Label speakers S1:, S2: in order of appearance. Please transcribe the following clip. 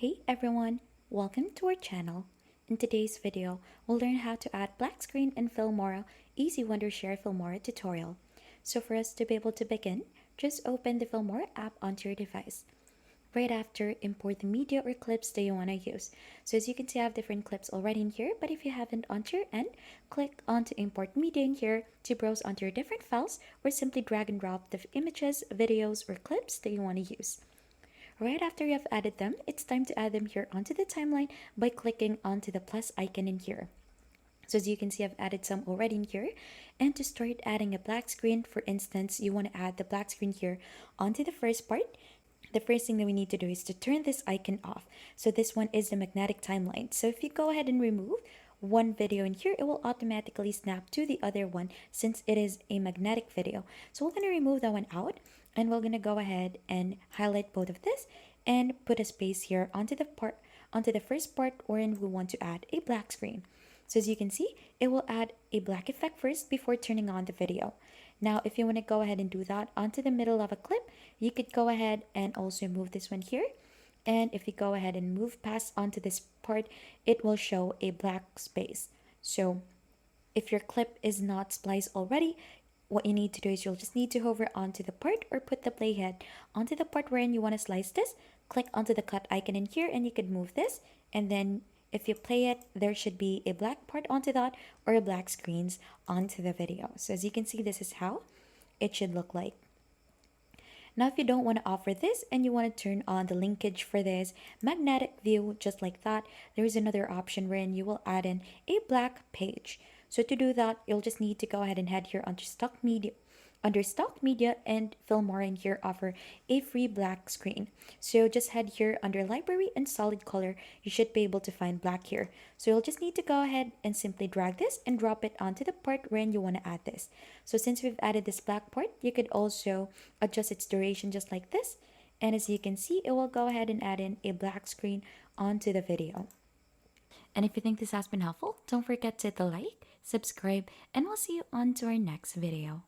S1: Hey everyone, welcome to our channel. In today's video, we'll learn how to add black screen in Filmora Easy Wondershare Filmora tutorial. So for us to be able to begin, just open the Filmora app onto your device. Right after, import the media or clips that you want to use. So as you can see, I have different clips already in here, but if you haven't onto your end, click onto import media in here to browse onto your different files, or simply drag and drop the images, videos, or clips that you want to use. Right after you have added them, it's time to add them here onto the timeline by clicking onto the plus icon in here. So as you can see, I've added some already in here. And to start adding a black screen, for instance, you want to add the black screen here onto the first part. The first thing that we need to do is to turn this icon off. So this one is the magnetic timeline. So if you go ahead and remove one video in here, it will automatically snap to the other one since it is a magnetic video. So we're going to remove that one out, and we're going to go ahead and highlight both of this and put a space here onto the first part wherein we want to add a black screen. So as you can see, it will add a black effect first before turning on the video. Now, if you want to go ahead and do that onto the middle of a clip, you could go ahead and also move this one here. And if you go ahead and move past onto this part, it will show a black space. So if your clip is not spliced already, what you need to do is you'll just need to hover onto the part or put the playhead onto the part wherein you want to slice this. Click onto the cut icon in here and you could move this. And then if you play it, there should be a black part onto that or a black screens onto the video. So as you can see, this is how it should look like. Now, if you don't want to offer this and you want to turn on the linkage for this magnetic view just like that, there is another option wherein you will add in a black page. So to do that, you'll just need to go ahead and head here onto stock media. Under stock media and Filmora in here offer a free black screen. So just head here under library and solid color. You should be able to find black here. So you'll just need to go ahead and simply drag this and drop it onto the part wherein you want to add this. So since we've added this black part, you could also adjust its duration just like this. And as you can see, it will go ahead and add in a black screen onto the video. And if you think this has been helpful, don't forget to hit the like, subscribe, and we'll see you on to our next video.